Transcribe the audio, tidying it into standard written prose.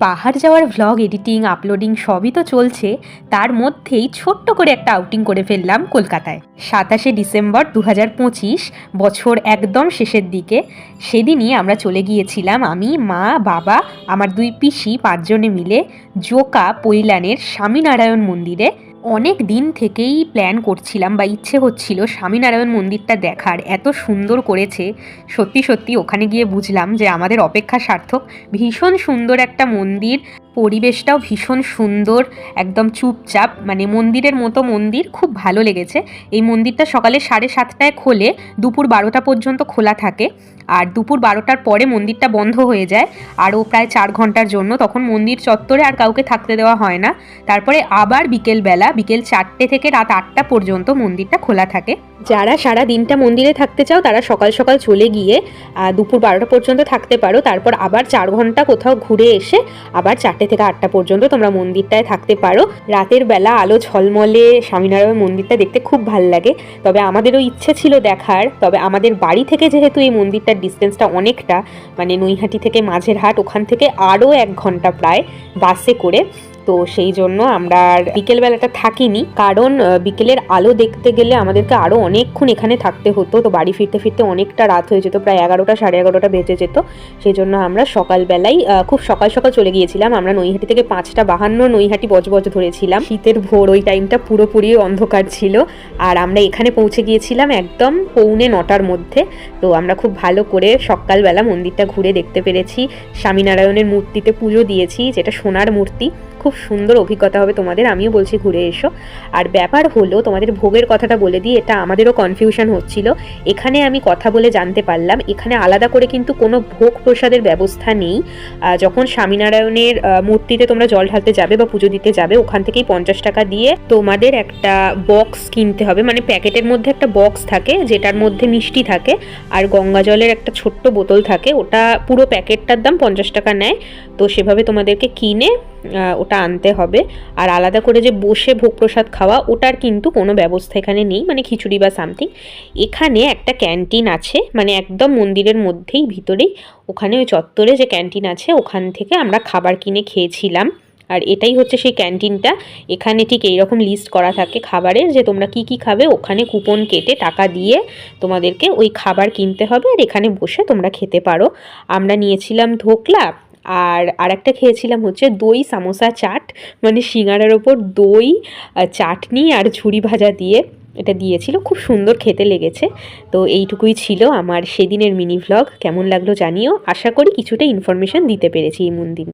পাহাড় যাওয়ার vlog editing uploading সবই তো চলছে, তার মধ্যেই ছোট্ট করে একটা আউটিং করে ফেললাম কলকাতায়। 27 ডিসেম্বর 2025, বছর একদম শেষের দিকে। সেদিনই আমরা চলে গিয়েছিলাম আমি, মা, বাবা, আমার 2 পিসি, 5 জনে মিলে জোকা পৈলানের স্বামীনারায়ণ মন্দিরে। অনেক দিন থেকেই প্ল্যান করছিলাম বা ইচ্ছে হচ্ছিল স্বামীনারায়ণ মন্দিরটা দেখার, এত সুন্দর করেছে। সত্যি সত্যি ওখানে গিয়ে বুঝলাম যে আমাদের অপেক্ষা সার্থক। ভীষণ সুন্দর একটা মন্দির, পরিবেশটাও ভীষণ সুন্দর, একদম চুপচাপ, মানে মন্দিরের মতো মন্দির, খুব ভালো লেগেছে। এই মন্দিরটা সকালে 7:30টায় খোলে, দুপুর 12টা পর্যন্ত খোলা থাকে। আর দুপুর 12টার পরে মন্দিরটা বন্ধ হয়ে যায় আরও প্রায় 4 ঘন্টার জন্য। তখন মন্দির চত্বরে আর কাউকে থাকতে দেওয়া হয় না। তারপরে আবার বিকেল 4টে থেকে রাত 8টা পর্যন্ত মন্দিরটা খোলা থাকে। যারা সারা দিনটা মন্দিরে থাকতে চাও তারা সকাল সকাল চলে গিয়ে দুপুর 12টা পর্যন্ত থাকতে পারো। তারপর আবার 4 ঘন্টা কোথাও ঘুরে এসে আবার 4টে থেকে 8টা পর্যন্ত তোমরা মন্দিরটায় থাকতে পারো। রাতের বেলা আলো ঝলমলে স্বামীনারায়ণ মন্দিরটা দেখতে খুব ভাল লাগে। তবে আমাদেরও ইচ্ছে ছিল দেখার, তবে আমাদের বাড়ি থেকে যেহেতু এই মন্দিরটার ডিস্টেন্সটা অনেকটা, মানে নৈহাটি থেকে মাঝেরহাট, ওখান থেকে আরও 1 ঘন্টা প্রায় বাসে করে, তো সেই জন্য আমরা আর বিকেলবেলাটা থাকিনি। কারণ বিকেলের আলো দেখতে গেলে আমাদেরকে আরও অনেকক্ষণ এখানে থাকতে হতো, তো বাড়ি ফিরতে ফিরতে অনেকটা রাত হয়ে যেত, প্রায় 11টা 11:30টা বেজে যেত। সেই জন্য আমরা সকালবেলাই খুব সকাল সকাল চলে গিয়েছিলাম। আমরা নৈহাটি থেকে 5:52 নৈহাটি বজবজ ধরেছিলাম। শীতের ভোর, ওই টাইমটা পুরোপুরি অন্ধকার ছিল। আর আমরা এখানে পৌঁছে গিয়েছিলাম একদম 8:45টার মধ্যে। তো আমরা খুব ভালো করে সকালবেলা মন্দিরটা ঘুরে দেখতে পেরেছি। স্বামীনারায়ণের মূর্তিতে পুজো দিয়েছি, যেটা সোনার মূর্তি। খুব সুন্দর অভিজ্ঞতা হবে তোমাদের, আমিও বলছি ঘুরে এসো। আর ব্যাপার হলো, তোমাদের ভোগের কথাটা বলে দিই, এটা আমাদেরও কনফিউশন হচ্ছিল। এখানে আমি কথা বলে জানতে পারলাম, এখানে আলাদা করে কিন্তু কোনো ভোগ প্রসাদের ব্যবস্থা নেই। যখন স্বামীনারায়ণের মূর্তিতে তোমরা জল ঢালতে যাবে বা পুজো দিতে যাবে, ওখান থেকেই 50 টাকা দিয়ে তোমাদের একটা বক্স কিনতে হবে। মানে প্যাকেটের মধ্যে একটা বক্স থাকে, যেটার মধ্যে মিষ্টি থাকে আর গঙ্গা জলের একটা ছোট্ট বোতল থাকে। ওটা পুরো প্যাকেটটার দাম 50 টাকা নেয়। তো সেভাবে তোমাদেরকে কিনে ওটা আনতে হবে। আর আলাদা করে যে বসে ভোগ প্রসাদ খাওয়া, ওটার কিন্তু কোনো ব্যবস্থা এখানে নেই, মানে খিচুড়ি বা সামথিং। এখানে একটা ক্যান্টিন আছে, মানে একদম মন্দিরের মধ্যেই, ভিতরেই। ওখানে ওই চত্বরে যে ক্যান্টিন আছে, ওখান থেকে আমরা খাবার কিনে খেয়েছিলাম। আর এটাই হচ্ছে সেই ক্যান্টিনটা। এখানে ঠিক এইরকম লিস্ট করা থাকে খাবারের, যে তোমরা কি কি খাবে। ওখানে কুপন কেটে টাকা দিয়ে তোমাদেরকে ওই খাবার কিনতে হবে, আর এখানে বসে তোমরা খেতে পারো। আমরা নিয়েছিলাম ধোকলা, আর একটা খেয়েছিলাম হচ্ছে দই সামোসা চাট, মানে সিঙ্গাড়ার ওপর দই, চাটনি আর ঝুরি ভাজা দিয়ে এটা দিয়েছিল। খুব সুন্দর খেতে লেগেছে। তো এইটুকুই ছিল আমার সেদিনের মিনি ভ্লগ। কেমন লাগলো জানিও। আশা করি কিছুটা ইনফরমেশন দিতে পেরেছি এই মন্দির।